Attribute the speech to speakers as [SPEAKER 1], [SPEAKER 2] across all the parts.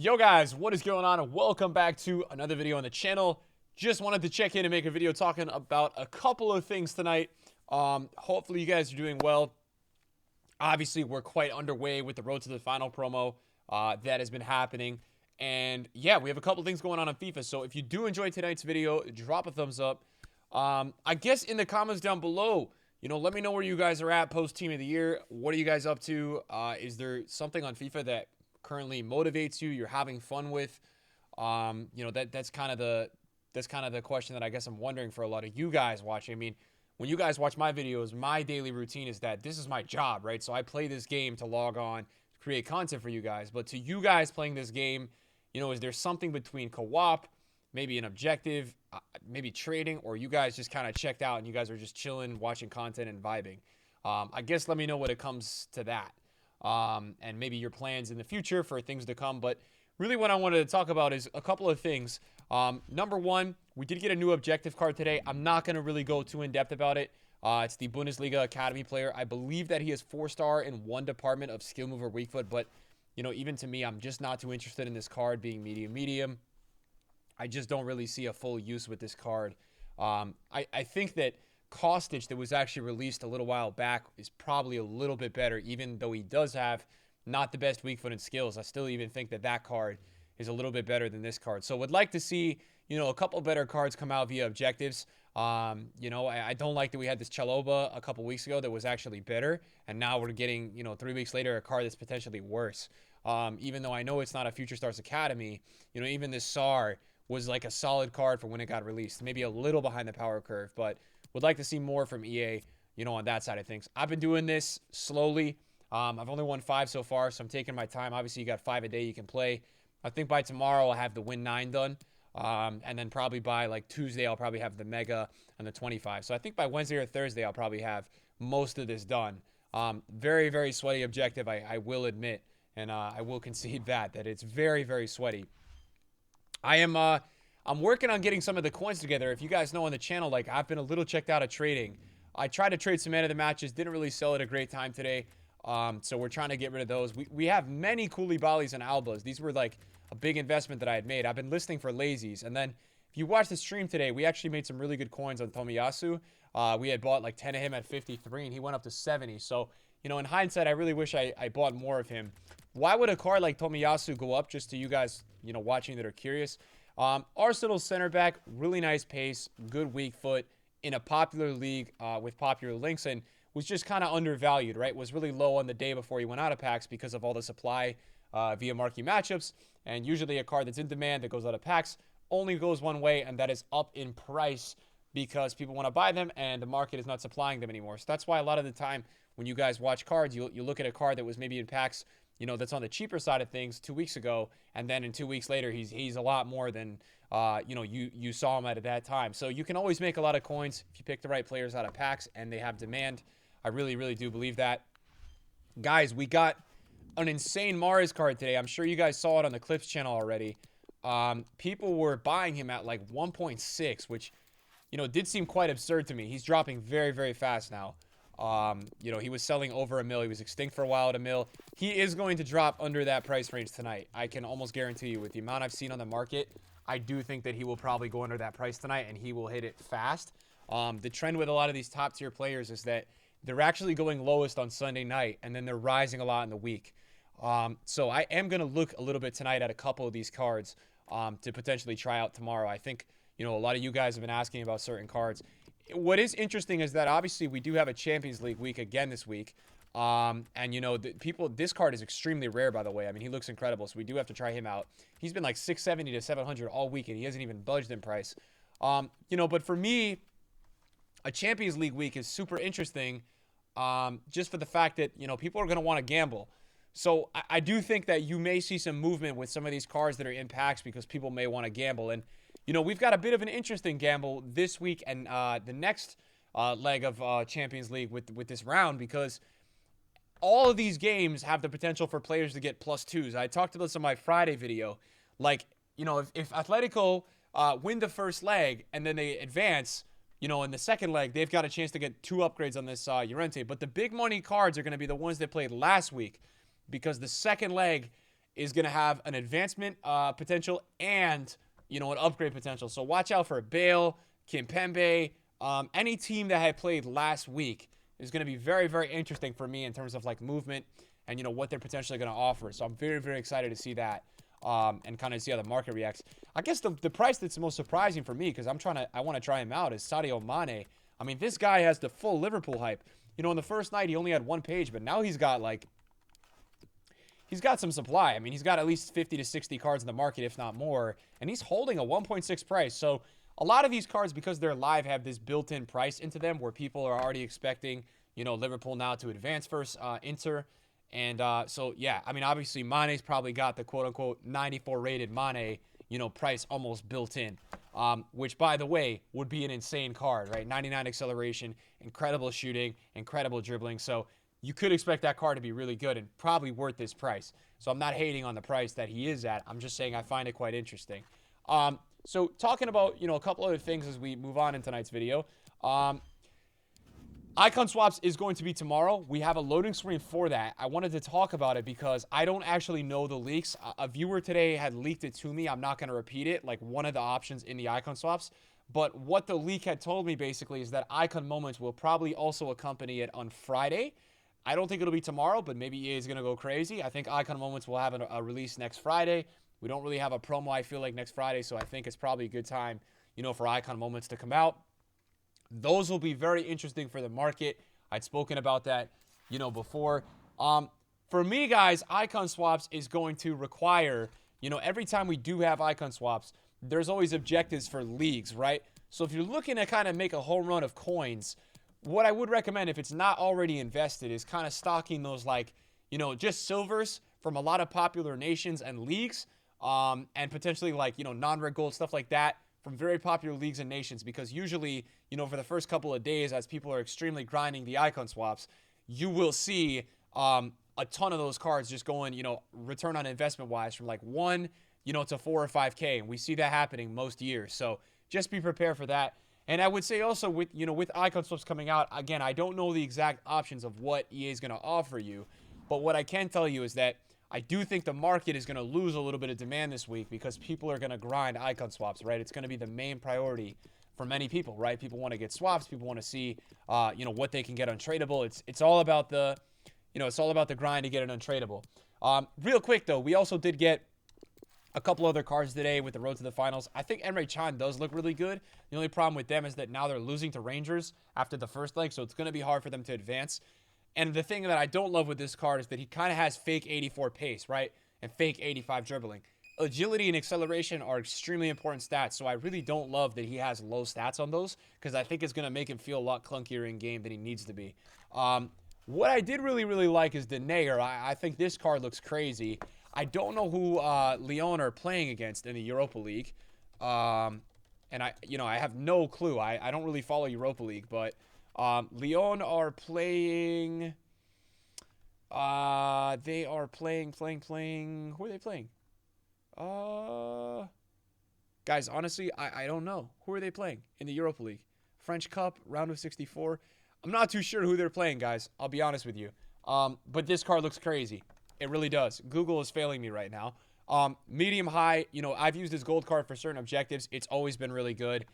[SPEAKER 1] Yo guys, what is going on? And welcome back to another video on the channel. Just wanted to check in and make a video talking about a couple of things tonight. Hopefully you guys are doing well. Obviously, we're quite underway with the Road to the Final promo that has been happening. And yeah, we have a couple things going on FIFA. So if you do enjoy tonight's video, drop a thumbs up. I guess in the comments down below, let me know where you guys are at post Team of the Year. What are you guys up to? Is there something on FIFA that currently motivates you're having fun with? That's kind of the question that I guess I'm wondering for a lot of you guys watching. I mean, when you guys watch my videos, my daily routine is that this is my job, right? So I play this game to log on, to create content for you guys. But to you guys playing this game, is there something between co-op, maybe an objective, maybe trading, or you guys just kind of checked out and you guys are just chilling, watching content and vibing? I guess let me know when it comes to that. And maybe your plans in the future for things to come. But really what I wanted to talk about is a couple of things. Number one, we did get a new objective card today. I'm not going to really go too in-depth about it. It's the Bundesliga Academy player. I believe that he is 4-star in one department of skill move or weak foot. But, even to me, I'm just not too interested in this card being medium. I just don't really see a full use with this card. I think that Kostic that was actually released a little while back is probably a little bit better, even though he does have not the best weak foot and skills. I still even think that card is a little bit better than this card. So would like to see, a couple better cards come out via objectives. I don't like that we had this Chaloba a couple weeks ago that was actually better, and now we're getting, 3 weeks later, a card that's potentially worse. Even though I know it's not a Future Stars Academy, even this SAR was like a solid card for when it got released. Maybe a little behind the power curve, but would like to see more from EA, on that side of things. I've been doing this slowly. I've only won 5 so far, so I'm taking my time. Obviously, you got 5 a day you can play. I think by tomorrow I'll have the Win 9 done. And then probably by like Tuesday, I'll probably have the Mega and the 25. So I think by Wednesday or Thursday, I'll probably have most of this done. Very, very sweaty objective, I will admit. And I will concede that it's very, very sweaty. I'm working on getting some of the coins together. If you guys know on the channel, I've been a little checked out of trading. I tried to trade some man of the matches, didn't really sell at a great time today. So we're trying to get rid of those. We have many Koulibalis and Albas. These were like a big investment that I had made. I've been listing for lazies. And then if you watch the stream today, we actually made some really good coins on Tomiyasu. We had bought like 10 of him at 53 and he went up to 70. So, in hindsight, I really wish I bought more of him. Why would a card like Tomiyasu go up, just to you guys, watching that are curious? Arsenal center back, really nice pace, good weak foot in a popular league with popular links, and was just kind of undervalued, right? Was really low on the day before he went out of packs because of all the supply via marquee matchups. And usually a card that's in demand that goes out of packs only goes one way, and that is up in price because people want to buy them and the market is not supplying them anymore. So that's why a lot of the time when you guys watch cards, you look at a card that was maybe in packs, that's on the cheaper side of things 2 weeks ago, and then in 2 weeks later, he's a lot more than, you saw him at that time. So you can always make a lot of coins if you pick the right players out of packs and they have demand. I really, really do believe that. Guys, we got an insane Mahrez card today. I'm sure you guys saw it on the Clips channel already. People were buying him at like 1.6, which, did seem quite absurd to me. He's dropping very, very fast now. He was selling over $1 mil. He was extinct for a while at $1 mil. He is going to drop under that price range tonight. I can almost guarantee you, with the amount I've seen on the market, I do think that he will probably go under that price tonight and he will hit it fast. The trend with a lot of these top tier players is that they're actually going lowest on Sunday night and then they're rising a lot in the week. So I am going to look a little bit tonight at a couple of these cards to potentially try out tomorrow. I think, a lot of you guys have been asking about certain cards. What is interesting is that obviously we do have a Champions League week again this week. And this card is extremely rare, by the way. I mean, he looks incredible, so we do have to try him out. He's been like 670 to 700 all week, and he hasn't even budged in price. But for me, a Champions League week is super interesting just for the fact that, people are going to want to gamble. So I do think that you may see some movement with some of these cards that are in packs because people may want to gamble. And, we've got a bit of an interesting gamble this week and the next leg of Champions League with this round, because all of these games have the potential for players to get +2s. I talked about this in my Friday video. Like, if Atletico win the first leg and then they advance, in the second leg, they've got a chance to get 2 upgrades on this Llorente. But the big money cards are going to be the ones that played last week, because the second leg is going to have an advancement potential and, an upgrade potential. So watch out for Bale, Kimpembe, any team that had played last week is going to be very, very interesting for me in terms of like movement and, what they're potentially going to offer. So I'm very, very excited to see that and kind of see how the market reacts. I guess the price that's the most surprising for me, because I want to try him out, is Sadio Mane. I mean, this guy has the full Liverpool hype. In the first night, he only had one page, but now he's got some supply. I mean, he's got at least 50 to 60 cards in the market, if not more, and he's holding a 1.6 price. So a lot of these cards, because they're live, have this built-in price into them where people are already expecting, Liverpool now to advance versus Inter. And so, yeah, I mean, obviously, Mane's probably got the quote-unquote 94 rated Mane, price almost built in, which, by the way, would be an insane card, right? 99 acceleration, incredible shooting, incredible dribbling. So you could expect that card to be really good and probably worth this price. So I'm not hating on the price that he is at. I'm just saying I find it quite interesting. So talking about, a couple other things as we move on in tonight's video. Icon swaps is going to be tomorrow. We have a loading screen for that. I wanted to talk about it because I don't actually know the leaks. A viewer today had leaked it to me. I'm not going to repeat it, like one of the options in the icon swaps. But what the leak had told me basically is that icon moments will probably also accompany it on Friday. I don't think it'll be tomorrow, but maybe EA is going to go crazy. I think icon moments will have a release next Friday. We don't really have a promo, I feel like, next Friday, so I think it's probably a good time, for icon moments to come out. Those will be very interesting for the market. I'd spoken about that, before. For me, guys, icon swaps is going to require, every time we do have icon swaps, there's always objectives for leagues, right? So if you're looking to kind of make a home run of coins, what I would recommend, if it's not already invested, is kind of stocking those, like, just silvers from a lot of popular nations and leagues, and potentially, like, non-red gold, stuff like that, from very popular leagues and nations, because usually, for the first couple of days, as people are extremely grinding the icon swaps, you will see a ton of those cards just going, return on investment wise from like 1, to 4 or 5K. And we see that happening most years. So just be prepared for that. And I would say also with icon swaps coming out, again, I don't know the exact options of what EA is going to offer you. But what I can tell you is that I do think the market is going to lose a little bit of demand this week because people are going to grind icon swaps, right? It's going to be the main priority for many people, right? People want to get swaps. People want to see, what they can get untradeable. It's all about the, it's all about the grind to get it untradeable. Real quick though, we also did get a couple other cards today with the road to the finals. I think Emre Can does look really good. The only problem with them is that now they're losing to Rangers after the first leg, so it's going to be hard for them to advance. And the thing that I don't love with this card is that he kind of has fake 84 pace, right? And fake 85 dribbling. Agility and acceleration are extremely important stats, so I really don't love that he has low stats on those because I think it's going to make him feel a lot clunkier in game than he needs to be. What I did really, really like is the Nair. I think this card looks crazy. I don't know who Lyon are playing against in the Europa League. And I have no clue. I don't really follow Europa League, but Lyon are playing. They are playing. Who are they playing? Guys, honestly, I don't know. Who are they playing in the Europa League? French Cup, round of 64. I'm not too sure who they're playing, guys. I'll be honest with you. But this card looks crazy. It really does. Google is failing me right now. Medium high, I've used this gold card for certain objectives. It's always been really good.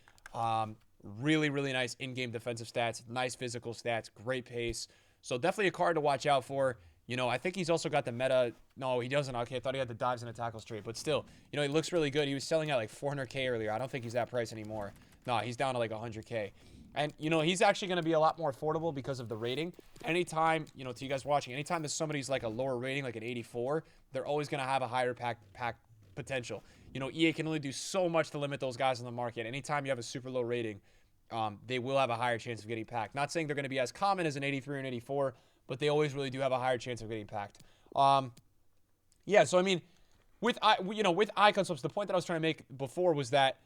[SPEAKER 1] Really, really nice in-game defensive stats, nice physical stats, great pace. So definitely a card to watch out for. I think he's also got the meta. No, he doesn't. Okay, I thought he had the dives and the tackles trait. But still, he looks really good. He was selling at like 400K earlier. I don't think he's that price anymore. No, he's down to like 100K. And, he's actually going to be a lot more affordable because of the rating. Anytime, to you guys watching, anytime that somebody's like a lower rating, like an 84, they're always going to have a higher pack potential. EA can only do so much to limit those guys in the market. Anytime you have a super low rating, they will have a higher chance of getting packed. Not saying they're going to be as common as an 83 or an 84, but they always really do have a higher chance of getting packed. Yeah, so I mean, with icon swaps, the point that I was trying to make before was that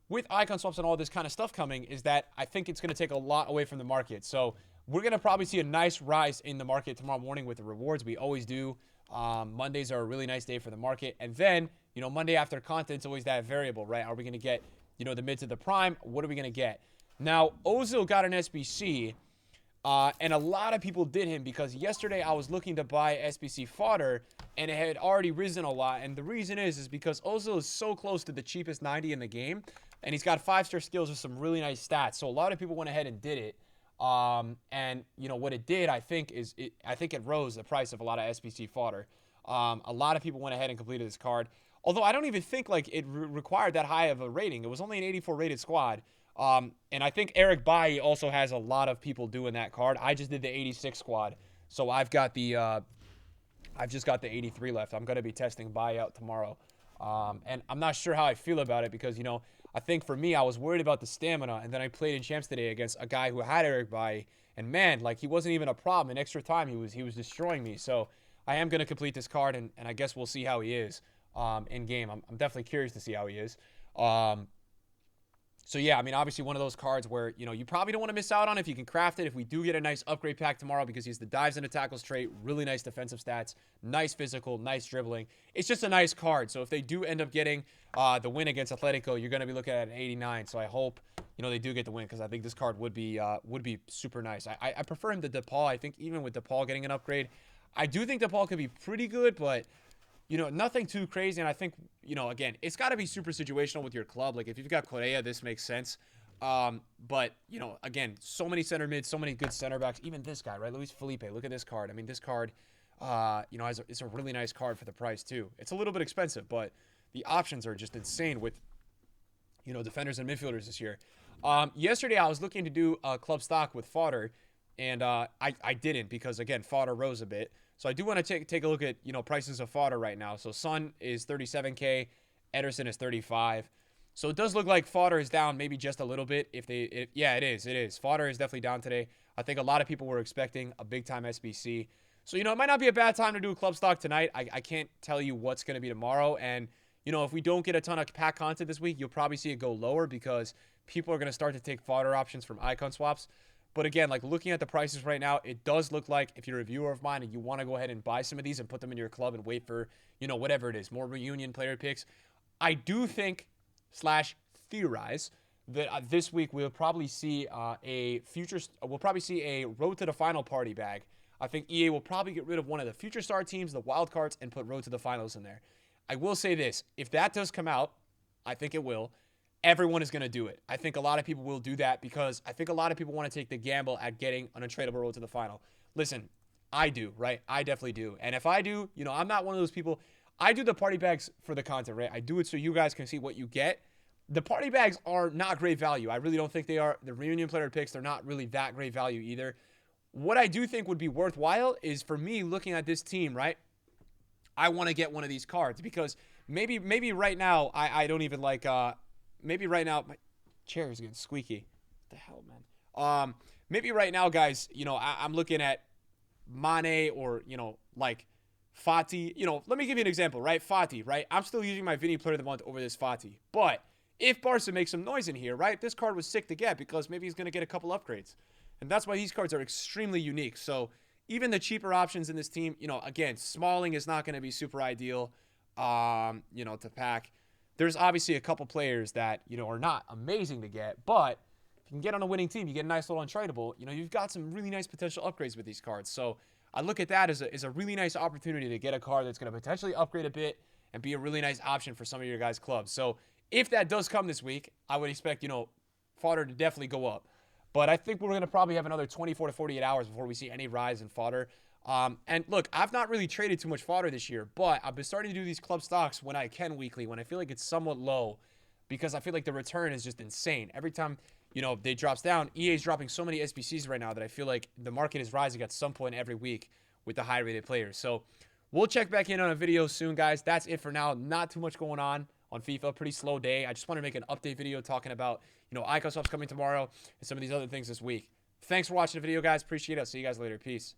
[SPEAKER 1] with icon swaps and all this kind of stuff coming is that I think it's going to take a lot away from the market. So we're going to probably see a nice rise in the market tomorrow morning with the rewards. We always do. Mondays are a really nice day for the market. And then, Monday after content's always that variable, right? Are we going to get, the mid to the prime? What are we going to get? Now, Ozil got an SBC. And a lot of people did him because yesterday I was looking to buy SBC fodder and it had already risen a lot. And the reason is because Ozil is so close to the cheapest 90 in the game. And he's got 5-star skills with some really nice stats. So a lot of people went ahead and did it. And you know what it did, I think it rose the price of a lot of SBC fodder. A lot of people went ahead and completed this card. Although I don't even think like it required that high of a rating. It was only an 84 rated squad. And I think Eric Bailly also has a lot of people doing that card. I just did the 86 squad. So I've got the I've just got the 83 left. I'm going to be testing Bailly out tomorrow. And I'm not sure how I feel about it because, you know, I think for me, I was worried about the stamina, and then I played in champs today against a guy who had Eric Bailly, and man, like he wasn't even a problem. In extra time, he was destroying me. So I am going to complete this card, and I guess we'll see how he is in game. I'm definitely curious to see how he is. So yeah, I mean, obviously one of those cards where, you know, you probably don't want to miss out on if you can craft it. If we do get a nice upgrade pack tomorrow because he's the dives into tackles trait, really nice defensive stats, nice physical, nice dribbling. It's just a nice card. So if they do end up getting the win against Atletico, you're going to be looking at an 89. So I hope, you know, they do get the win because I think this card would be super nice. I prefer him to DePaul. I think even with DePaul getting an upgrade, I do think DePaul could be pretty good, but you know, nothing too crazy. And I think, you know, again, it's got to be super situational with your club. Like, if you've got Correa, this makes sense. But, you know, again, so many center mids, so many good center backs. Even this guy, right? Luis Felipe. Look at this card. I mean, this card, you know, it's a really nice card for the price, too. It's a little bit expensive, but the options are just insane with, you know, defenders and midfielders this year. Yesterday, I was looking to do a club stock with fodder, and I didn't because, again, fodder rose a bit. So I do want to take a look at, you know, prices of fodder right now. So Son is 37K, Ederson is 35. So it does look like fodder is down maybe just a little bit. Yeah, it is. Fodder is definitely down today. I think a lot of people were expecting a big-time SBC. So, you know, it might not be a bad time to do a club stock tonight. I can't tell you what's going to be tomorrow. And, you know, if we don't get a ton of pack content this week, you'll probably see it go lower because people are going to start to take fodder options from icon swaps. But again, like looking at the prices right now, it does look like if you're a viewer of mine and you want to go ahead and buy some of these and put them in your club and wait for, you know, whatever it is, more reunion player picks. I do think / theorize that this week we'll probably see we'll probably see a road to the final party bag. I think EA will probably get rid of one of the future star teams, the wild cards, and put road to the finals in there. I will say this, if that does come out, I think it will. Everyone is going to do it. I think a lot of people will do that because I think a lot of people want to take the gamble at getting an untradeable road to the final. Listen, I do, right? I definitely do. And if I do, you know, I'm not one of those people. I do the party bags for the content, right? I do it so you guys can see what you get. The party bags are not great value. I really don't think they are. The reunion player picks, they're not really that great value either. What I do think would be worthwhile is for me looking at this team, right? I want to get one of these cards because maybe right now I don't even like maybe right now, my chair is getting squeaky. What the hell, man? Maybe right now, guys, you know, I'm looking at Mane or, you know, like Fati. You know, let me give you an example, right? Fati, right? I'm still using my Vinny Player of the Month over this Fati. But if Barca makes some noise in here, right, this card was sick to get because maybe he's going to get a couple upgrades. And that's why these cards are extremely unique. So even the cheaper options in this team, you know, again, Smalling is not going to be super ideal, you know, to pack. There's obviously a couple players that, you know, are not amazing to get, but if you can get on a winning team, you get a nice little untradeable, you know, you've got some really nice potential upgrades with these cards. So I look at that as a really nice opportunity to get a card that's going to potentially upgrade a bit and be a really nice option for some of your guys' clubs. So if that does come this week, I would expect, you know, fodder to definitely go up. But I think we're going to probably have another 24 to 48 hours before we see any rise in fodder. And look, I've not really traded too much fodder this year, but I've been starting to do these club stocks when I can weekly, when I feel like it's somewhat low, because I feel like the return is just insane. Every time, you know, they drops down, EA is dropping so many SBCs right now that I feel like the market is rising at some point every week with the high-rated players. So we'll check back in on a video soon, guys. That's it for now. Not too much going on FIFA. Pretty slow day. I just want to make an update video talking about, you know, icon swaps coming tomorrow and some of these other things this week. Thanks for watching the video, guys. Appreciate it. I'll see you guys later. Peace.